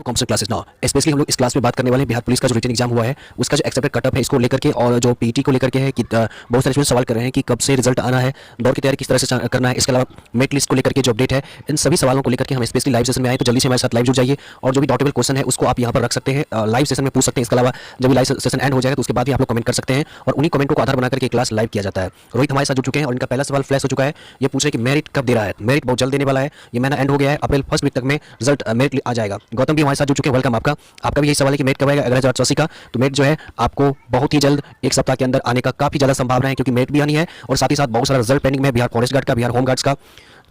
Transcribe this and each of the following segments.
Competition classes now specially हम लोग इस क्लास में बात करने वाले हैं बिहार पुलिस का जो रिटन एग्जाम हुआ है उसका जो एक्सेप्टेड कटअप है इसको लेकर के, और जो पीटी को लेकर के है कि बहुत सारे स्टूडेंट सवाल कर रहे हैं कि कब से रिजल्ट आना है, दौड़ की तैयारी किस तरह से करना है, इसके अलावा मेरिट लिस्ट को लेकर के जो अपडेट है, इन सभी सवालों को लेकर के हम स्पेशली लाइव सेशन में आए। तो जल्दी से हमारे साथ लाइव जुड़ जाइए और जो भी डाउटेबल क्वेश्चन है उसको आप यहाँ पर रख सकते हैं, लाइव सेशन में पूछ सकते हैं। इसके अलावा जब भी लाइव सेशन एंड हो जाएगा तो उसके बाद ही आप लोग कमेंट कर सकते हैं और उन्हीं कमेंटों को आधार बना करके क्लास लाइव किया जाता है। रोहित हमारे साथ जुड़ चुके हैं और इनका पहला सवाल फ्लैश हो चुका है। ये पूछ रहे हैं कि मेरिट कब दे रहा है। मेरिट बहुत जल्द देने वाला है, ये महीना एंड हो गया है, अप्रैल फर्स्ट वीक तक में रिजल्ट मेरिट आ जाएगा। गौतम भी हमारे साथ जुड़ चुके हैं, वेलकम आपका। आपका भी यही सवाल है कि मेरिट कब आएगा 1184 का। तो मेरिट जो है आपको बहुत ही जल्द एक सप्ताह के अंदर आने का काफ़ी ज़्यादा संभावना है, क्योंकि मेरिट भी आनी है और साथ ही साथ बहुत सारा रिजल्ट पेंडिंग में बिहार फॉरेस्ट गार्ड का, बिहार होम गार्ड्स का।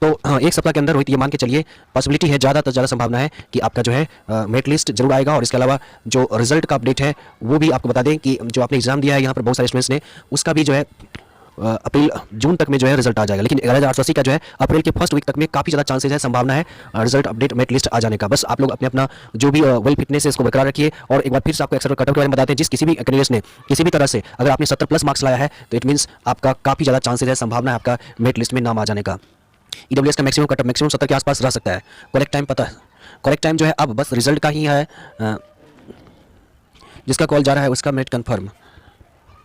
तो हाँ, एक सप्ताह के अंदर रोहित ये मान के चलिए पॉसिबिलिटी है, ज़्यादा से ज़्यादा संभावना है कि आपका जो है मेरिट लिस्ट जरूर आएगा। और इसके अलावा जो रिजल्ट का अपडेट है वो भी आपको बता दें कि जो आपने एग्जाम दिया है यहाँ पर बहुत सारे स्टूडेंट्स ने, उसका भी जो है अप्रैल जून तक में जो है रिजल्ट आ जाएगा। लेकिन 1180 का जो है अप्रैल के फर्स्ट वीक तक में काफ़ी ज़्यादा चांसेस है, संभावना है रिजल्ट अपडेट मेरिट लिस्ट आ जाने का। बस आप लोग अपने अपना जो भी वेल फिटनेस है इसको बरकरार रखिए। और एक बार फिर से आपको एक्सेप्टेड कटअप के बारे में बताते हैं। जिस किसी भी कैंडिडेट ने किसी भी तरह से अगर आपने 70+ मार्क्स लाया है तो इट मीन्स आपका काफ़ी ज़्यादा चांसेस है, संभावना है आपका मेरिट लिस्ट में नाम आ जाने का। ईडब्ल्यूएस का मैक्सिमम कटअप मैक्सिमम 70 के आसपास रह सकता है। करेक्ट टाइम पता है, करेक्ट टाइम जो है अब बस रिजल्ट का ही है। जिसका कॉल जा रहा है उसका मेरिट कन्फर्म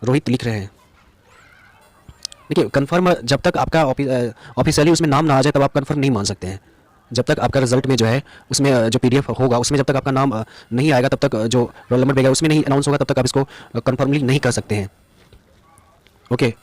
रोहित लिख रहे हैं। देखिए कंफर्म जब तक आपका ऑफिशियली उसमें नाम ना आ जाए तब आप कंफर्म नहीं मान सकते हैं। जब तक आपका रिजल्ट में जो है उसमें जो पीडीएफ होगा उसमें जब तक आपका नाम नहीं आएगा, तब तक जो रोल नंबर भेगा उसमें नहीं अनाउंस होगा, तब तक आप इसको कंफर्मली नहीं कर सकते हैं। ओके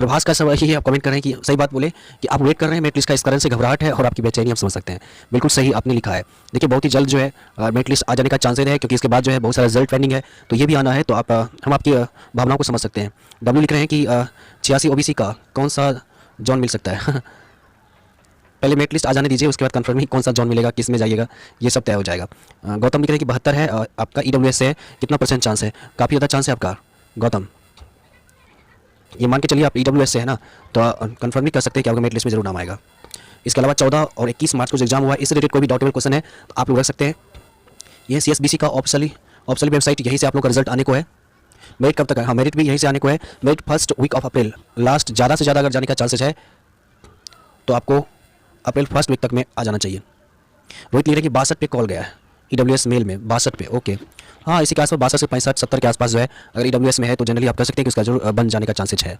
प्रभास का सवाल यही आप कमेंट कर रहे हैं कि सही बात बोले कि आप वेट कर रहे हैं मेरिट लिस्ट का, इस कारण से घबराहट है और आपकी बेचैनी हम समझ सकते हैं। बिल्कुल सही आपने लिखा है। देखिए बहुत ही जल्द जो है मेरिट लिस्ट आ जाने का चांसेस है, क्योंकि इसके बाद जो है बहुत सारा रिजल्ट पेंडिंग है, तो ये भी आना है। तो आप हम आपकी भावनाओं को समझ सकते हैं। डब्ल्यू लिख रहे हैं कि 86 ओबीसी का कौन सा जॉन मिल सकता है पहले मेरिट लिस्ट आ जाने दीजिए, उसके बाद कंफर्म ही कौन सा जॉन मिलेगा, किस में जाइएगा, ये सब तय हो जाएगा। गौतम लिख रहे हैं कि 72 है, आपका ईडब्ल्यूएस से कितना % चांस है? काफ़ी ज़्यादा चांस है आपका गौतम। ये मान के चलिए आप ईडब्ल्यूएस से है ना, तो कंफर्म नहीं कर सकते कि आपका मेरिट लिस्ट में जरूर नाम आएगा। इसके अलावा 14 और 21 मार्च को जो एग्जाम हुआ है इससे रिलेटेड कोई भी डाउटेबल क्वेश्चन है तो आप लोग रख सकते हैं। ये सीएसबीसी का ऑफिशियली वेबसाइट, यहीं से आप लोग का रिजल्ट आने को है। मेरिट कब तक है? हाँ, मेरिट भी यहीं से आने को है। Merit first week of April last, ज़्यादा से ज़्यादा अगर जाने का चांसेस है तो आपको अप्रैल फर्स्ट वीक तक में आ जाना चाहिए। रोहित लिख रहे हैं कि 62 पे कॉल गया है ईडब्ल्यूएस मेल में, 62 पे। ओके हाँ, इसी के आसपास 62 से 65 70 के आसपास जो है अगर ईडब्ल्यूएस में है तो जनरली आप कह सकते हैं कि उसका जरूर बन जाने का चांसेस है।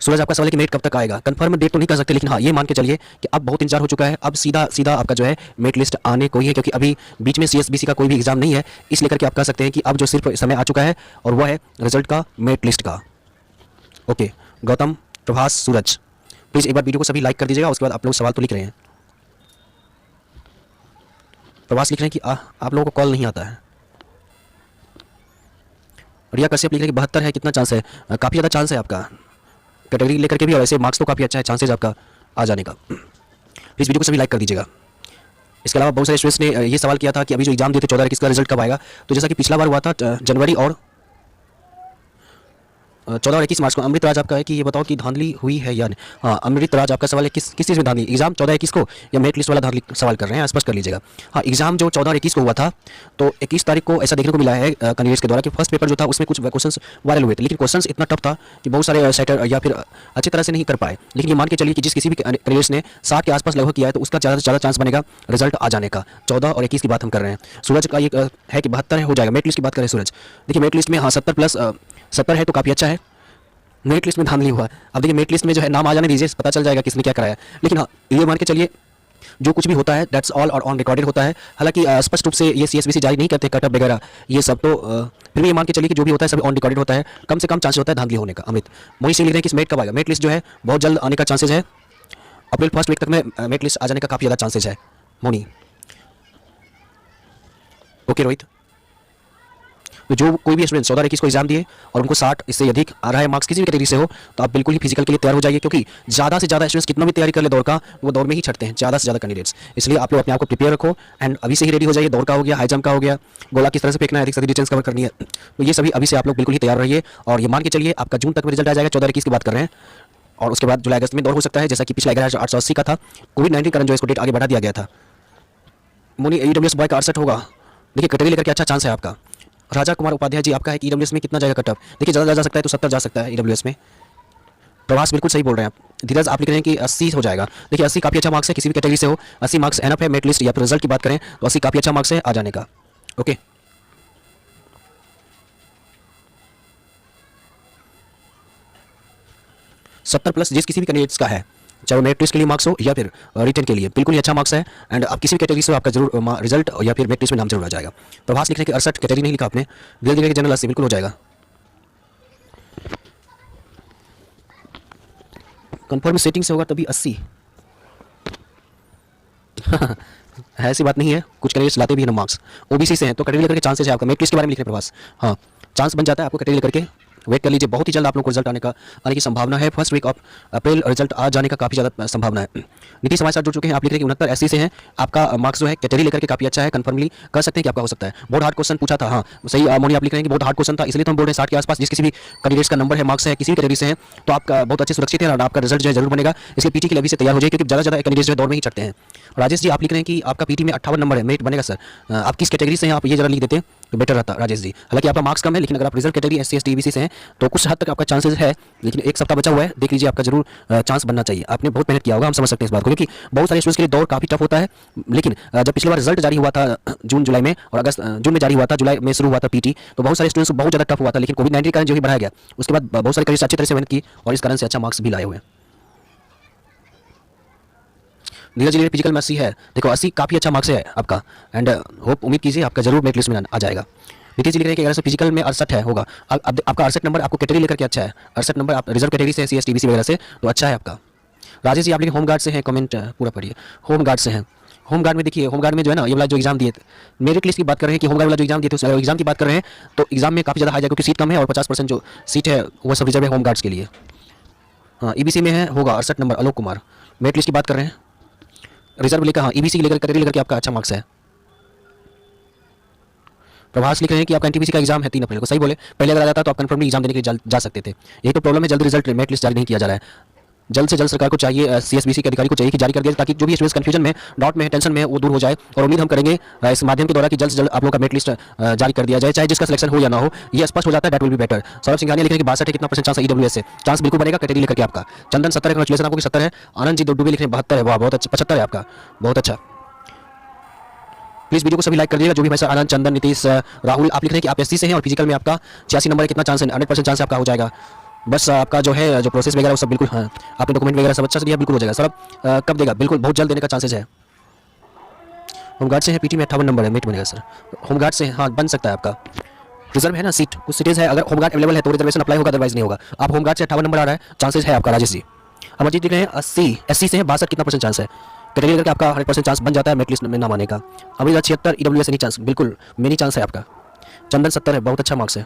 सूरज आपका सवाल है कि मेरिट कब तक आएगा? कंफर्म डेट तो नहीं कर सकते, लेकिन हाँ ये मान के चलिए कि अब बहुत इंतजार हो चुका है, अब सीधा सीधा आपका जो है मेरिट लिस्ट आने को ही है, क्योंकि अभी बीच में सीएसबीसी का कोई भी एग्जाम नहीं है, इस लेकर के आप कह सकते हैं कि अब जो सिर्फ समय आ चुका है और वह है रिजल्ट का, मेरिट लिस्ट का। Okay Gautam, Prabhas, Suraj please एक बार वीडियो को सभी लाइक कर दीजिएगा। उसके बाद आप लोग सवाल तो लिख रहे हैं। प्रभास लिख रहे हैं कि आप लोगों को कॉल नहीं आता है। रिया कश्यप लिख रहे हैं कि 72 है, कितना चांस है? काफ़ी ज़्यादा चांस है आपका कैटेगरी लेकर के भी, और ऐसे मार्क्स तो काफ़ी अच्छा है, चांसेज आपका आ जाने का। प्लीज़ वीडियो को सभी लाइक कर दीजिएगा। इसके अलावा बहुत सारे स्टूडेंट्स ने ये सवाल किया था कि अभी जो एग्जाम दिए थे 14 21 का रिजल्ट कब आएगा? तो जैसा कि पिछला बार हुआ था जनवरी और 14 और 21 मार्च को। अमृत राज आपका है कि ये बताओ कि धांधली हुई है या नहीं। हाँ अमृत राज आपका सवाल है किस चीज़ में धांधली? एग्जाम 14 21 को या मेरिट लिस्ट वाला धांधली सवाल कर रहे हैं, स्पष्ट कर लीजिएगा। हाँ एग्जाम जो 14 और 21 को हुआ था, तो 21 तारीख को ऐसा देखने को मिला है कैंडिडेट्स के द्वारा कि फर्स्ट पेपर जो था उसमें कुछ क्वेश्चंस वायरल हुए थे, लेकिन क्वेश्चंस इतना टफ था कि बहुत सारे सेटर या फिर अच्छी तरह से नहीं कर पाए। लेकिन ये मान के चलिए कि जिस किसी भी कैंडिडेट्स ने 60 के आसपास लगभग किया है तो उसका ज़्यादा से ज़्यादा चांस बनेगा रिजल्ट आ जाने का। 14 और 21 की बात हम कर रहे हैं। सूरज का ये है कि 72 हो जाएगा। मेरिट लिस्ट की बात करें सूरज, देखिए मेरिट लिस्ट में हाँ 70+ है तो काफ़ी अच्छा है। मेरिट लिस्ट में धांधली हुआ है। अब देखिए मेरिट लिस्ट में जो है नाम आ जाने दीजिए, पता चल जाएगा किसने क्या कराया। लेकिन हाँ ये मान के चलिए जो कुछ भी होता है दैट्स ऑल और ऑन रिकॉर्डेड होता है। हालांकि स्पष्ट रूप से ये सीएसबीसी जारी नहीं करते कटअप वगैरह ये सब, तो फिर भी ये मान के चलिए कि जो भी होता है सब ऑन रिकॉर्डेड होता है, कम से कम चांस होता है धांधली होने का। अमित मोही सिंह लिख रहे हैं कि मेरिट कब आएगा? मेरिट लिस्ट जो है बहुत जल्द आने का चांसेज है, अप्रैल फर्स्ट वीक तक में मेरिट लिस्ट आ जाने का काफ़ी ज़्यादा चांसेज है। मोनी ओके रोहित, तो जो कोई भी स्टूडेंट 14 21 को एग्जाम दिए और उनको 60 इससे अधिक आ रहा है मार्क्स किसी भी कैटेगरी से हो, तो आप बिल्कुल ही फिजिकल के लिए तैयार हो जाइए, क्योंकि ज़्यादा से ज़्यादा स्टूडेंट्स कितना भी तैयारी कर ले दौड़ का, वो दौड़ में ही छटते हैं ज़्यादा से ज़्यादा कैंडिडेट्स। इसलिए आप लोग अपने आप को प्रिपेयर रखो एंड अभी से ही रेडी हो जाइए। दौड़ का हो गया, हाई जंप का हो गया, गोला किस तरह से फेंकना है, अधिक से अधिक डिस्टेंस कवर करनी है, तो ये सभी अभी से आप लोग बिल्कुल ही तैयार रहिए। और ये मान के चलिए आपका जून तक में रिजल्ट आ जाएगा। 14 21 की बात कर रहे हैं, और उसके बाद जुलाई अगस्त में दौड़ हो सकता है, जैसा कि पिछला 11,880 का था। कोविड-19 कारण जो इसको डेट आगे बढ़ा दिया गया था। मोनी ईडब्ल्यूएस बॉय का 68 होगा। देखिए कैटेगरी लेकर के अच्छा चांस है आपका। राजा कुमार उपाध्याय जी आपका है कि ईडब्ल्यूएस में कितना जाएगा कट ऑफ? देखिए ज़्यादा जा सकता है तो 70 जा सकता है ईडब्ल्यूएस में। प्रभास बिल्कुल सही बोल रहे हैं आप। धीरज आप लिख रहे हैं कि 80 हो जाएगा। देखिए 80 काफ़ी अच्छा मार्क्स है, किसी भी कैटेगरी से हो 80 मार्क्स एनफ है। मेरिट लिस्ट या फिर रिजल्ट की बात करें तो 80 काफ़ी अच्छा मार्क्स है आ जाने का। ओके, 70 प्लस जिस किसी भी कैंडिडेट्स का है, चाहे मेरिट लिस्ट के लिए मार्क्स हो या फिर रिटर्न के लिए, बिल्कुल ही अच्छा मार्क्स है। एंड आप किसी भी कैटेगरी से हो आपका जरूर रिजल्ट या फिर मेरिट लिस्ट में नाम जरूर आ जाएगा। प्रभास लिख रहे हैं कि 68 कैटेगरी नहीं लिखा आपने, धीरे धीरे जनरल 80 बिल्कुल हो जाएगा। कंफर्म सेटिंग से होगा तभी 80 है, ऐसी बात नहीं है, कुछ कैंडिडेट्स लाते भी हैं ना मार्क्स। ओबीसी से हैं तो कैटेगरी लेकर के चांसेस है आपका। मेरिट लिस्ट के बारे में लिख रहे हैं प्रभास, हाँ चांस बन जाता है आपको कैटेगरी लेकर के। वेट कर लीजिए, बहुत ही जल्द आप लोगों को रिजल्ट आने की संभावना है। First week of April result आ जाने का काफ़ी ज़्यादा संभावना है। नीतीश हमारे साथ जुड़ चुके हैं, आप लिख रहे हैं कि 69 80 से हैं, आपका मार्क्स जो है कैटेगरी लेकर के काफ़ी अच्छा है, कंफर्मली कर सकते हैं कि आपका हो सकता है। बहुत हार्ड क्वेश्चन पूछा था, हाँ सही मोनी आप लिख रहे हैं कि बहुत हार्ड क्वेश्चन था, इसलिए तो हम बोल रहे हैं 60 के आसपास जिस किसी भी कैंडिडेट्स का नंबर है, मार्क्स है, किसी भी कैटेगरी से है तो आपका बहुत अच्छे सुरक्षित है और आपका रिजल्ट जो है जरूर बनेगा। इसलिए पीटी के लिए अभी से तैयार हो जाए, क्योंकि ज़्यादा कैंडिडेट्स जो है दौड़ में ही चढ़ते हैं। राजेश जी आप लिख रहे हैं कि आपका पीटी में 58 नंबर है, मेरिट बनेगा सर। आप किस कैटेगरी से हैं आप ये जरा लिख देते तो बेटर रहता राजेश जी। हालांकि आपका मार्क्स कम है, लेकिन अगर आप result category SC ST EBC से हैं तो कुछ हद तक आपका चांसेस है, लेकिन एक सप्ताह बचा हुआ है, देख लीजिए आपका जरूर चांस बनना चाहिए। आपने बहुत मेहनत किया होगा, हम समझ सकते हैं इस बात को, क्योंकि बहुत सारे स्टूडेंट्स के लिए दौड़ काफ़ी टफ होता है। लेकिन जब पिछली बार रिजल्ट जारी हुआ था जून जुलाई में, और अगस्त जून में जारी हुआ था, जुलाई में शुरू हुआ था पीटी, तो बहुत सारे स्टूडेंट्स को बहुत ज़्यादा टफ हुआ था। लेकिन कोविड-19 के कारण जो ही बढ़ाया गया, उसके बाद बहुत सारे कैंडिडेट्स अच्छी तरह से मेहनत की और इस कारण से अच्छा मार्क्स भी लाए हुए हैं। नीरज जी फिजिकल में 80 है, देखो 80 काफ़ी अच्छा मार्क्स है आपका। एंड होप उम्मीद कीजिए आपका जरूर मेरिट लिस्ट में आ जाएगा। नीतीश जी लिख रहे हैं कि अगर से फिजिकल में 68 है होगा, अब आपका 68 नंबर आपको कैटेगरी लेकर के अच्छा है। 68 नंबर आप रिजर्व कैटेगरी से SC ST EBC वगैरह से तो अच्छा है आपका। राजेश जी आप लिखे होमगार्ड से हैं, कमेंट पूरा पढ़िए। होमगार्ड से हैं, होमगार्ड में देखिए, होमगार्ड में जो है ना ये वाला जो एग्जाम दिए, मेरिट लिस्ट की बात कर रहे हैं कि होमगार्ड वाला जो एग्जाम दिए थे, उस एग्जाम की बात कर रहे हैं तो एग्जाम में काफ़ी ज़्यादा हाई जाएगा, क्योंकि सीट कम है और 50% जो सीट है वो सब रिजर्व है होमगार्ड्स के लिए। हाँ EBC में है होगा 68 number. Alok Kumar merit list की बात कर रहे हैं, रिजर्व लेकर, हाँ EBC लेकर कैटेगरी लेकर के आपका अच्छा मार्क्स है। प्रभास लिख रहे हैं कि आपका NTPC का एग्जाम है 3 अप्रैल को, सही बोले, पहले अगर आ जाता तो आप कंफर्मली एग्जाम देने के लिए जा सकते थे। यही तो प्रॉब्लम है, जल्द रिजल्ट मेरिट लिस्ट जारी नहीं किया जा रहा है। जल्द से जल्द सरकार को चाहिए, CSBC के अधिकारी को चाहिए कि जारी कर दिया, ताकि जो भी स्टूडेंट्स कंफ्यूजन में, डाउट में, टेंशन में वो दूर हो जाए। और उम्मीद हम करेंगे इस माध्यम के द्वारा कि जल्द से जल्द आप लोगों का मेरिट लिस्ट जारी कर दिया जाए, चाहे जिसका सिलेक्शन हो या ना हो, ये स्पष्ट हो जाता है, that will be better. Saurabh Singhania लिख रहे हैं कि 62 है, कितना % चांस है EWS से? चांस बिल्कुल बनेगा कैटेगरी लेकर के आपका। चंदन 70 है, कंग्रेचुलेसन आपको कि 70 है। आनंद जी डुबे लिख रहे हैं 72 है, वाह बहुत अच्छा। 75 है आपका, बहुत अच्छा। प्लीज़ वीडियो को सभी लाइक कर दीजिएगा, जो भी भाई सर आनंद, चंदन, नीतीश, राहुल आप लिख रहे हैं कि आप SC से हैं और फिजिकल में आपका 86 नंबर है, कितना चांस है? 100% चांस आपका हो जाएगा। बस आपका जो है जो प्रोसेस वगैरह वो सब बिल्कुल, हाँ आपने डॉक्यूमेंट वगैरह सब अच्छा से दिया, बिल्कुल हो जाएगा सर। कब देगा? बिल्कुल बहुत जल्द देने का चांसेस है। होमगार्ड से है, पीटी में 58 नंबर है, मेट बनेगा सर। होमगार्ड से हाँ बन सकता है आपका। रिजर्व है ना सीट, कुछ सीटेज है, अगर होमगार्ड अवेलेबल है तो रिजर्वेशन अप्लाई होगा, अदरवाइज नहीं होगा। आप होमगार्ड से 58 नंबर आ रहा है, चांसेस है आपका। राजेश जी अमरजीत लिख रहे हैं 80 SC से है, 62 कितना % चांस है? कैटेगरी करके आपका 100% चांस बन जाता है मेरिट लिस्ट में नाम आने का। अमृता 76 EWS नहीं चांस, बिल्कुल मेनी चांस है आपका। चंदन 70 है, बहुत अच्छा मार्क्स है।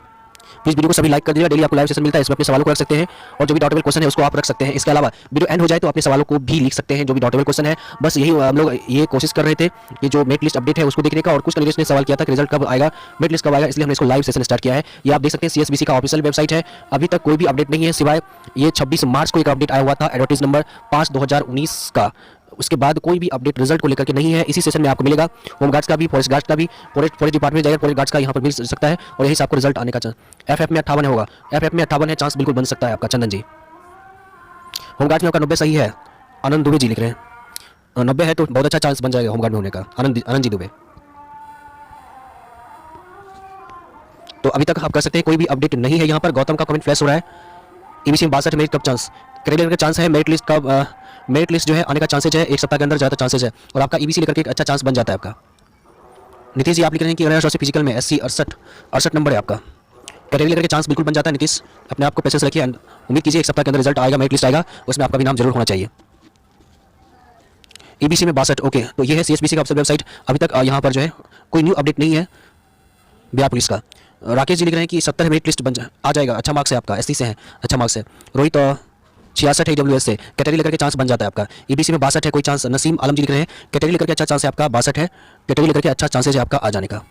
प्लीज़ वीडियो को सभी लाइक कर दीजिएगा, डेली आपको लाइव सेशन मिलता है, इसमें अपने सवालों को रख सकते हैं और जो भी डाउटेबल क्वेश्चन है उसको आप रख सकते हैं। इसके अलावा वीडियो एंड हो जाए तो अपने सवालों को भी लिख सकते हैं, जो भी डाउटेबल क्वेश्चन है। बस यही हम लोग ये कोशिश कर रहे थे कि जो मेरिट लिस्ट अपडेट है उसको देखने का, और कुछ कैंडिडेट्स ने सवाल किया था कि रिजल्ट कब आएगा, मेरिट लिस्ट कब आएगा, इसलिए हमने इसको लाइव सेशन स्टार्ट किया है। ये आप देख सकते हैं CSBC का ऑफिशियल वेबसाइट है, अभी तक कोई भी अपडेट नहीं है, सिवाय ये 26 मार्च को एक अपडेट आया हुआ था एडवर्टाइज नंबर 5/2019 का। उसके बाद कोई भी अपडेट रिजल्ट को लेकर के नहीं है। इसी सेशन में आपको मिलेगा होमगार्ड्स का भी, फॉरेस्ट गार्ड्स का भी, फॉरेस्ट डिपार्टमेंट जाएगा, फॉरेस्ट गार्ड्स का यहाँ पर मिल सकता है और यही से आपको रिजल्ट आने का चांस। FF में 58 होगा, FF में 58 है, चांस बिल्कुल बन सकता है आपका। चंदन जी होमगार्ड्स में आपका 90 सही है। आनंद दुबे जी लिख रहे हैं 90 है तो बहुत अच्छा चांस बन जाएगा होमगार्ड में होने का। आनंद जी दुबे, तो अभी तक आप कर सकते हैं, कोई भी अपडेट नहीं है यहाँ पर। गौतम का कमेंट फ्लैश हो रहा है, EBC में 62 मेरिट कब चांस, कैटेगरी का चांस है, मेरिट लिस्ट कब, मेरिट लिस्ट जो है आने का चांसेज है 1 सप्ताह के अंदर, ज़्यादा चांसेज है और आपका EBC लेकर के एक अच्छा चांस बन जाता है आपका। नीतीश जी आप लिख रहे हैं कि 11 फिजिकल में SC 68 नंबर है आपका, कैटेगरी लेकर के चांस बिल्कुल बन जाता है। नीतीश अपने आप को पेशेंस रखिए, उम्मीद कीजिए 1 सप्ताह के अंदर रिजल्ट आएगा, मेरिट लिस्ट आएगा, उसमें आपका भी नाम जरूर होना चाहिए। EBC में 62, ओके, तो ये है CSBC का ऑफिशियल वेबसाइट। अभी तक यहाँ पर जो है कोई न्यू अपडेट नहीं है बिहार पुलिस का। राकेश जी लिख रहे हैं कि 70 मेरिट लिस्ट आ जाएगा, अच्छा मार्क्स है आपका, SC से है, अच्छा मार्क्स है। रोहित 66 है EWS से, कैटेगरी लेकर के चांस बन जाता है आपका। EBC में 62 है, कोई चांस। नसीम आलम जी लिख रहे हैं कैटेगरी लेकर के अच्छा चांस है आपका, 62 है, कैटेगरी लेकर के अच्छा चांसेज है आपका आ जाने का।